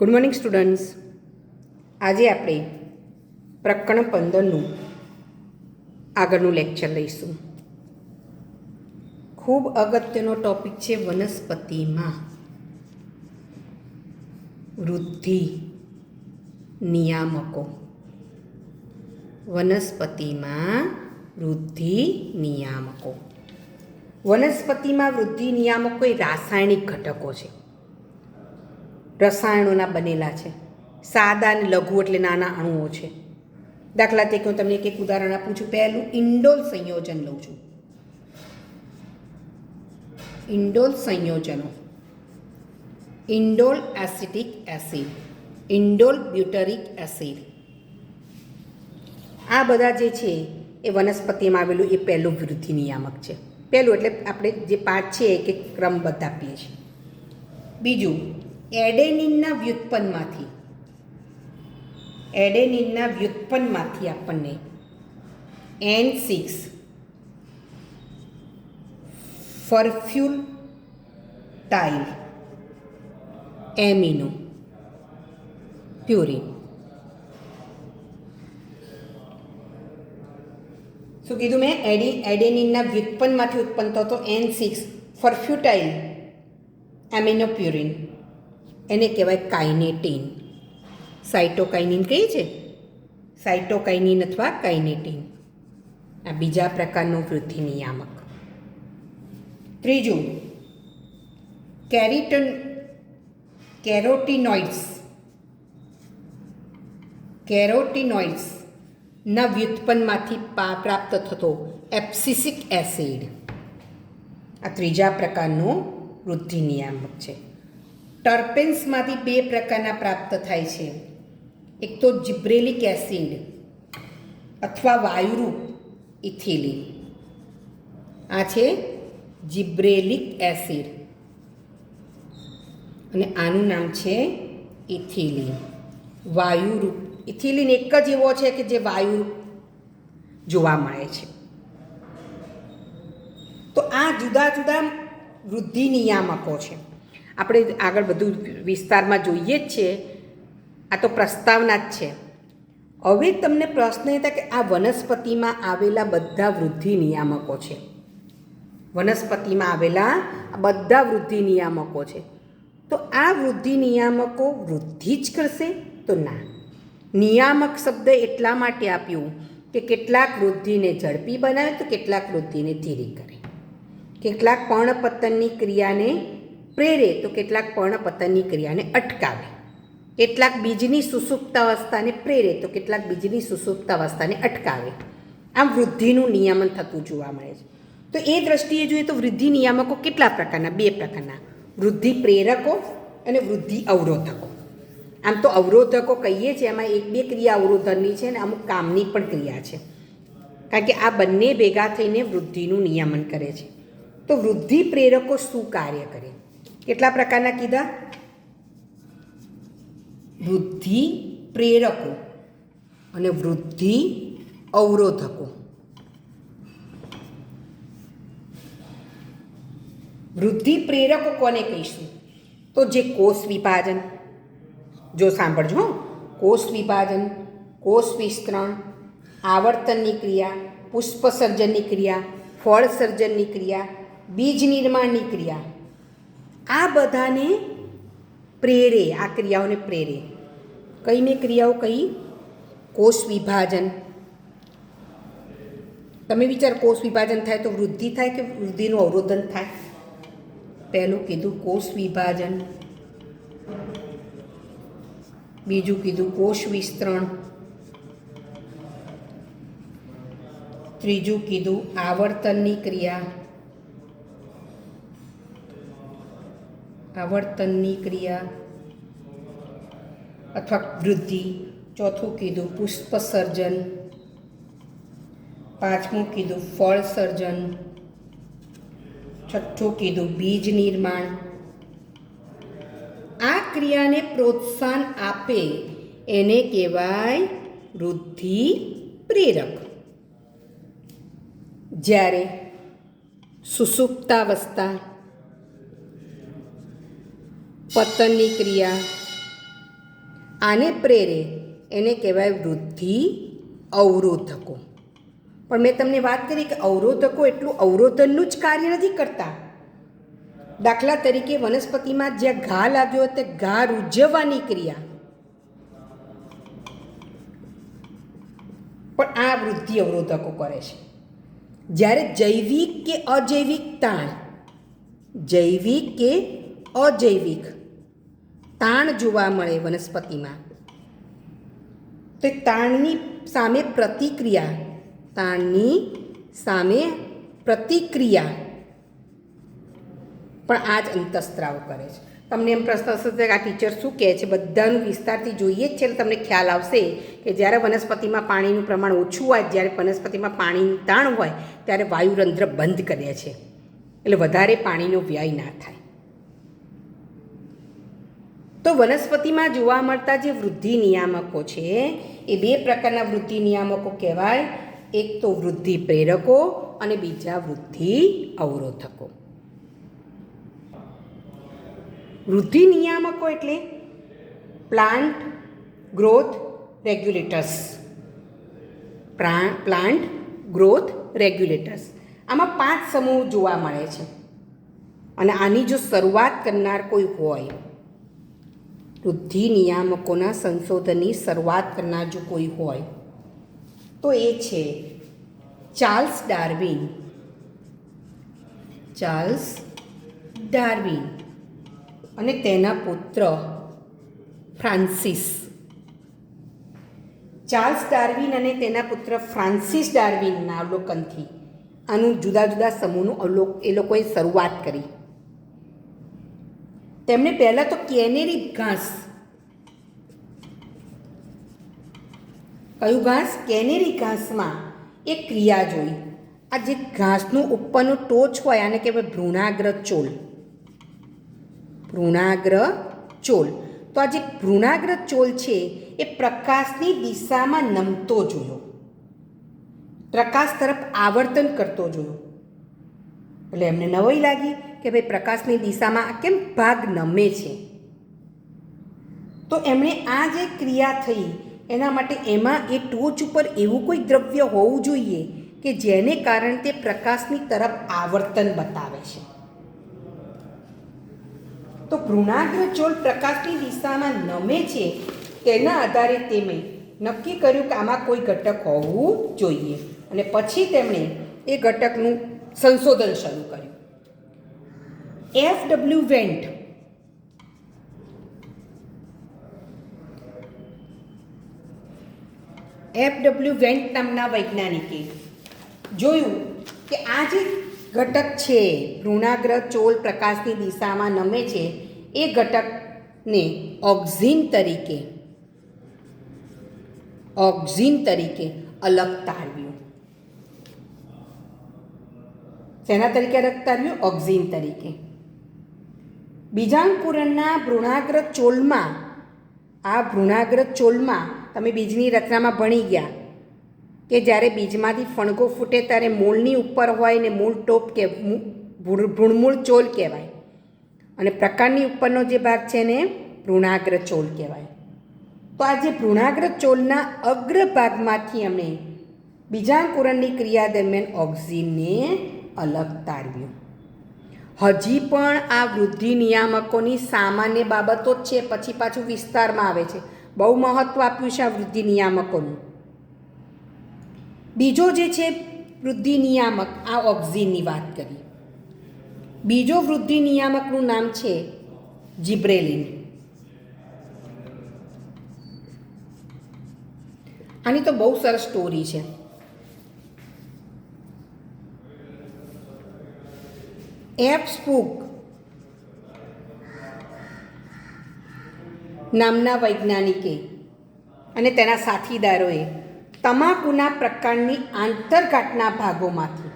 Good morning students. આજે આપણે પ્રકરણ 15નું આગળનું લેક્ચર લઈશું. ખૂબ અગત્યનો ટોપિક છે વનસ્પતિમાં વૃદ્ધિ નિયામકો. વનસ્પતિમાં વૃદ્ધિ નિયામકો. વનસ્પતિમાં વૃદ્ધિ નિયામકો એ રાસાયણિક ઘટકો છે, રસાયણોના બનેલા છે. સાદા અને લઘુ એટલે નાના અણુઓ છે. દાખલા તરીકે હું તમને એક ઉદાહરણ આપું છું. પહેલું ઇન્ડોલ સંયોજન લઉં છું. ઇન્ડોલ સંયોજનો: indole acetic acid, indole butyric acid. આ બધા જે છે એ વનસ્પતિમાં આવેલું એ પહેલું વૃદ્ધિ નિયામક છે. પહેલું એટલે આપણે જે પાંચ છે કે ક્રમબદ્ધ આપીએ છીએ. બીજું, એડેનિનના વ્યુત્પન્નમાંથી આપણને N6 ફર્ફ્યુટાઇલ એમિનો પ્યુરિન. શું કીધું મેં? એડેનિનના વ્યુત્પન્નમાંથી ઉત્પન્ન થતો N6 ફર્ફ્યુટાઇલ એમિનો પ્યુરિન, એને કહેવાય કાઇનેટીન. સાઇટોકાઇનિન કહીએ છે, સાઇટોકાઇનિન અથવા કાઇનેટીન. આ બીજા પ્રકારનું વૃદ્ધિ નિયામક. ત્રીજું, કેરોટીનોઇડ્સના વ્યુત્પન્નમાંથી પ્રાપ્ત થતો એબ્સિસિક એસિડ. આ ત્રીજા પ્રકારનું વૃદ્ધિ નિયામક છે. ટર્પેન્સમાંથી બે પ્રકારના પ્રાપ્ત થાય છે. એક તો જિબ્રેલિક એસિડ અથવા વાયુરૂપ ઇથિલિન. આ છે જિબ્રેલિક એસિડ અને આનું નામ છે ઇથિલિન. વાયુરૂપ ઇથિલિન એક જ એવો છે કે જે વાયુ જોવા મળે છે. તો આ જુદા જુદા વૃદ્ધિ નિયામકો છે. આપણે આગળ બધું વિસ્તારમાં જોઈએ જ છે. આ તો પ્રસ્તાવના જ છે. હવે તમને પ્રશ્ન એ થાય કે આ વનસ્પતિમાં આવેલા બધા વૃદ્ધિ નિયામકો છે. વનસ્પતિમાં આવેલા બધા વૃદ્ધિ નિયામકો છે. તો આ વૃદ્ધિ નિયામકો વૃદ્ધિ જ કરશે? તો ના. નિયામક શબ્દ એટલા માટે આપ્યું કે કેટલાક વૃદ્ધિને ઝડપી બનાવે તો કેટલાક વૃદ્ધિને ધીરી કરે. કેટલાક પર્ણપતનની ક્રિયાને પ્રેરે તો કેટલાક પર્ણપતનની ક્રિયાને અટકાવે. કેટલાક બીજની સુષુપ્તાવસ્થાને પ્રેરે તો કેટલાક બીજની સુષુપ્તાવસ્થાને અટકાવે. આમ વૃદ્ધિનું નિયમન થતું જોવા મળે છે. તો એ દ્રષ્ટિએ જોઈએ તો વૃદ્ધિ નિયામકો કેટલા પ્રકારના? બે પ્રકારના: વૃદ્ધિ પ્રેરકો અને વૃદ્ધિ અવરોધકો. આમ તો અવરોધકો કહીએ છીએ, એમાં એક બે ક્રિયા અવરોધનની છે અને અમુક કામની પણ ક્રિયા છે. કારણ કે આ બંને ભેગા થઈને વૃદ્ધિનું નિયમન કરે છે. તો વૃદ્ધિ પ્રેરકો શું કાર્ય કરે? કેટલા પ્રકારના કીધા? વૃદ્ધિ પ્રેરકો અને વૃદ્ધિ અવરોધકો. વૃદ્ધિ પ્રેરકો કોને કહીશું? તો જે કોષ વિભાજન, જો સાંભળજો, કોષ વિભાજન, કોષ વિસ્તરણ, આવર્તનની ક્રિયા, પુષ્પસર્જનની ક્રિયા, ફળ સર્જનની ક્રિયા, બીજ નિર્માણની ક્રિયા, આ બધાને પ્રેરે. આ ક્રિયાઓને પ્રેરે. કઈને ક્રિયાઓ કઈ? કોષ વિભાજન. તમે વિચાર, કોષ વિભાજન થાય તો વૃદ્ધિ થાય કે વૃદ્ધિનું અવરોધન થાય? પહેલું કીધું કોષ વિભાજન, બીજું કીધું કોષ વિસ્તરણ, ત્રીજું કીધું આવર્તનની ક્રિયા, અથવા વૃદ્ધિ, ચોથું કીધું પુષ્પસર્જન, પાંચમું કીધું ફળ સર્જન, છઠ્ઠું કીધું બીજ નિર્માણ. આ ક્રિયાને પ્રોત્સાહન આપે એને કહેવાય વૃદ્ધિ પ્રેરક. જ્યારે સુષુપ્તાવસ્થા, પતનની ક્રિયા, આને પ્રેરે એને કહેવાય વૃદ્ધિ અવરોધકો. પણ મેં તમને વાત કરી કે અવરોધકો એટલું અવરોધનનું જ કાર્ય નથી કરતા. દાખલા તરીકે વનસ્પતિમાં જ્યાં ઘા લાગ્યો તે ઘા રૂઝવવાની ક્રિયા પણ આ વૃદ્ધિ અવરોધકો કરે છે. જ્યારે જૈવિક કે અજૈવિક તાણ, જૈવિક કે અજૈવિક તાણ જોવા મળે વનસ્પતિમાં, તો તાણની સામે પ્રતિક્રિયા, તાણની સામે પ્રતિક્રિયા પણ આ જ અંતઃસ્ત્રાવ કરે છે. તમને એમ પ્રશ્ન થશે કે આ ટીચર શું કહે છે, બધાનું વિસ્તારથી જોઈએ જ છે એટલે તમને ખ્યાલ આવશે કે જ્યારે વનસ્પતિમાં પાણીનું પ્રમાણ ઓછું હોય, જ્યારે વનસ્પતિમાં પાણીની તાણ હોય ત્યારે વાયુરંધ્ર બંધ કરે છે એટલે વધારે પાણીનો વ્યય ના થાય. તો વનસ્પતિમાં જોવા મળતા જે વૃદ્ધિ નિયામકો છે એ બે પ્રકારના વૃદ્ધિ નિયામકો કહેવાય. એક તો વૃદ્ધિ પ્રેરકો અને બીજા વૃદ્ધિ અવરોધકો. વૃદ્ધિ નિયામકો એટલે plant growth regulators. Plant growth regulators આમાં 5 સમૂહ જોવા મળે છે અને આની જો શરૂઆત કરનાર કોઈ હોય, વૃદ્ધિ નિયામકોના સંશોધનની શરૂઆત કરનાર જો કોઈ હોય તો એ છે ચાર્લ્સ ડાર્વિન. ચાર્લ્સ ડાર્વિન અને તેના પુત્ર ફ્રાન્સિસ. ચાર્લ્સ ડાર્વિન અને તેના પુત્ર ફ્રાન્સિસ ડાર્વિનના અવલોકનથી આનું જુદા જુદા સમૂહનું એ લોકોએ શરૂઆત કરી. તેમણે પહેલાં તો કેનેરી ઘાસ, કયું ઘાસ? કેનેરી ઘાસમાં એક ક્રિયા જોઈ. આ જે ઘાસનું ઉપરનું ટોચ હોય આને કહેવાય ભ્રૂણાગ્ર ચોલ. ભ્રૂણાગ્ર ચોલ. તો આ જે ભ્રૂણાગ્ર ચોલ છે એ પ્રકાશની દિશામાં નમતો જોયો, પ્રકાશ તરફ આવર્તન કરતો જોયો. એટલે એમને નવાઈ લાગી કે ભાઈ પ્રકાશની દિશામાં આ કેમ ભાગ નમે છે. તો એમણે આ જે ક્રિયા થઈ એના માટે એમાં એ ટોચ ઉપર એવું કોઈ દ્રવ્ય હોવું જોઈએ કે જેને કારણે તે પ્રકાશની તરફ આવર્તન બતાવે છે. તો ભ્રૂણાગ્ર ચોલ પ્રકાશની દિશામાં નમે છે તેના આધારે તેમણે નક્કી કર્યું કે આમાં કોઈ ઘટક હોવું જોઈએ અને પછી તેમણે એ ઘટકનું સંશોધન શરૂ કર્યું. F.W. વેન્ટ નામના વૈજ્ઞાનિકે જોયું કે આ જે ઘટક છે ભ્રૂણાગ્ર ચોલ પ્રકાશની દિશામાં નમે છે એ ઘટકને ઓક્ઝિન તરીકે અલગ તારવ્યું. શેના તરીકે અલગ તારવ્યું? ઓક્ઝિન તરીકે. બીજાંકુરણના ભ્રૂણાગ્ર ચોલમાં તમે બીજની રચનામાં ભણી ગયા કે જ્યારે બીજમાંથી ફણગો ફૂટે ત્યારે મૂળની ઉપર હોય ને મૂળ ટોપ કે ભ્રૂણમૂળ ચોલ કહેવાય અને પ્રકાંડની ઉપરનો જે ભાગ છે ને ભ્રૂણાગ્ર ચોલ કહેવાય. તો આ જે ભ્રૂણાગ્ર ચોલના અગ્રભાગમાંથી અમે બીજાંકુરણની ક્રિયા દરમિયાન ઓક્ઝિનને અલગ તારવ્યું. હજી પણ આ વૃદ્ધિ નિયામકોની સામાન્ય બાબતો જ છે, પછી પાછું વિસ્તારમાં આવે છે. બહુ મહત્ત્વ આપ્યું છે આ વૃદ્ધિ નિયામકોનું. બીજો જે છે વૃદ્ધિ નિયામક, આ ઓક્ઝિનની વાત કરી. બીજો વૃદ્ધિ નિયામકનું નામ છે જિબ્રેલિન. આની તો બહુ સરસ સ્ટોરી છે. એફ સ્પૂક નામના વૈજ્ઞાનિકે અને તેના સાથીદારોએ તમાકુના પ્રકાંડની આંતરગાંઠના ભાગોમાંથી,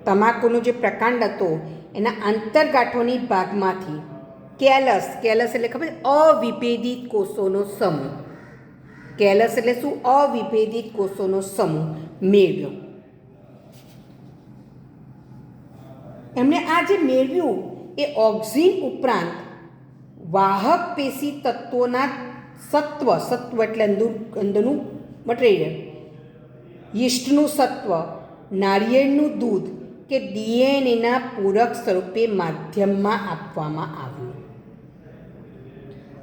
તમાકુનો જે પ્રકાંડ હતો એના આંતરગાંઠોની ભાગમાંથી કેલસ એટલે ખબર, અવિભેદિત કોષોનો સમૂહ. કેલસ એટલે શું? અવિભેદિત કોષોનો સમૂહ મેળવ્યો. એમણે આ જે મેળવ્યું એ ઓક્ઝિન ઉપરાંત વાહક પેશી તત્વોના સત્વ, સત્વ એટલે અંદરનું મટીરિયલ, યીસ્ટનું સત્વ, નાળિયેરનું દૂધ કે ડીએનએના પૂરક સ્વરૂપે માધ્યમમાં આપવામાં આવ્યું.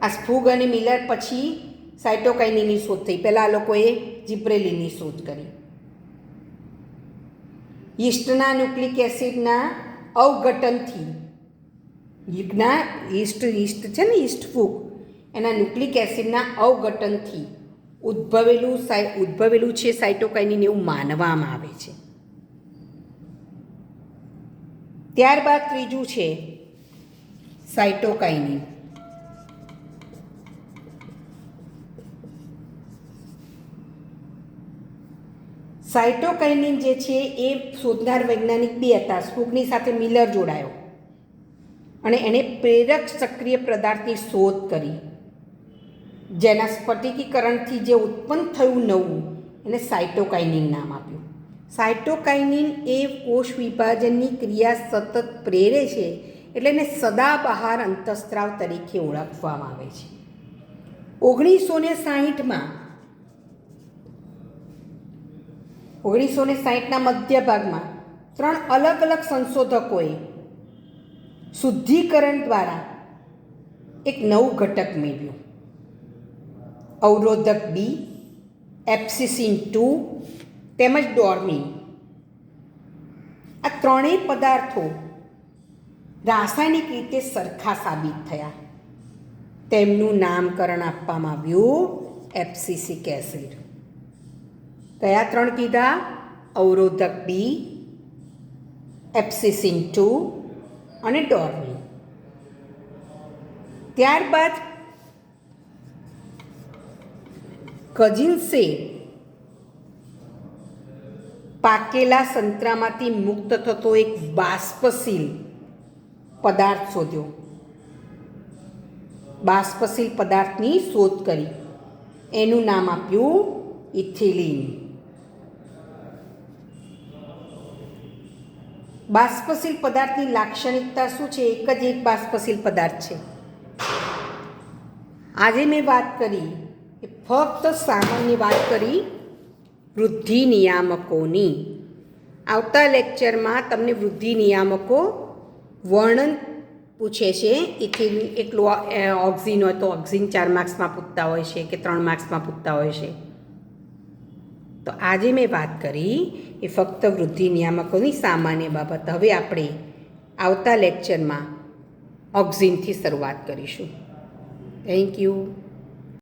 આ સ્ફૂગ અને મિલર પછી સાયટોકાઇનની શોધ થઈ. પહેલાં આ લોકોએ જીબ્રેલીની શોધ કરી. યીસ્ટના ન્યુક્લિક એસિડના અવઘટનથી, યીસ્ટ છે ને, યીસ્ટ ફૂગ, એના ન્યુક્લિક એસિડના અવઘટનથી ઉદ્ભવેલું છે સાયટોકાઇનિન એવું માનવામાં આવે છે. ત્યારબાદ ત્રીજું છે સાયટોકાઇનિન. સાયટોકાઇનિન જે છે એ શોધનાર વૈજ્ઞાનિક બે હતા. સ્ફૂગની સાથે મિલર જોડાયો અને એણે પ્રેરક સક્રિય પદાર્થની શોધ કરી, જેના સ્ફટિકીકરણથી જે ઉત્પન્ન થયું નવું એને સાયટોકાઇનિન નામ આપ્યું. સાયટોકાઇનિન એ કોષ વિભાજનની ક્રિયા સતત પ્રેરે છે, એટલે એને સદાબહાર અંતઃસ્ત્રાવ તરીકે ઓળખવામાં આવે છે. 1960ના મધ્ય ભાગમાં 3 અલગ અલગ સંશોધકોએ શુદ્ધિકરણ દ્વારા એક નવું ઘટક મેળવ્યું. અવરોધક બી, એપ્સિસિન 2 તેમજ ડોર્મિન. આ ત્રણેય પદાર્થો રાસાયણિક રીતે સરખા સાબિત થયા. તેમનું નામકરણ આપવામાં આવ્યું એબ્સિસિક એસિડ. કયા 3 કીધા? અવરોધક બી, એપ્સિસિન 2 અને ડોર્મિન. ત્યારબાદ કજિન્સે પાકેલા સંતરામાંથી મુક્ત થતો એક બાષ્પશીલ પદાર્થ શોધ્યો. બાષ્પશીલ પદાર્થની શોધ કરી. એનું નામ આપ્યું ઇથિલિન. બાષ્પશીલ પદાર્થની લાક્ષણિકતા શું છે? એક બાષ્પશીલ પદાર્થ છે. આજે મેં વાત કરી એ ફક્ત સામાન્ય વાત કરી વૃદ્ધિ નિયામકોની. આવતા લેક્ચરમાં તમને વૃદ્ધિ નિયામકો વર્ણન પૂછે છે. ઇથિલિન એટલું ઓક્ઝિન હોય તો ઓક્ઝિન 4 માર્ક્સમાં પૂછતા હોય છે કે 3 માર્ક્સમાં પૂછતા હોય છે. તો આજે મેં વાત કરી એ ફક્ત વૃદ્ધિ નિયામકોની સામાન્ય બાબત. હવે આપણે આવતા લેક્ચરમાં ઓક્ઝિનથી શરૂઆત કરીશું. Thank you.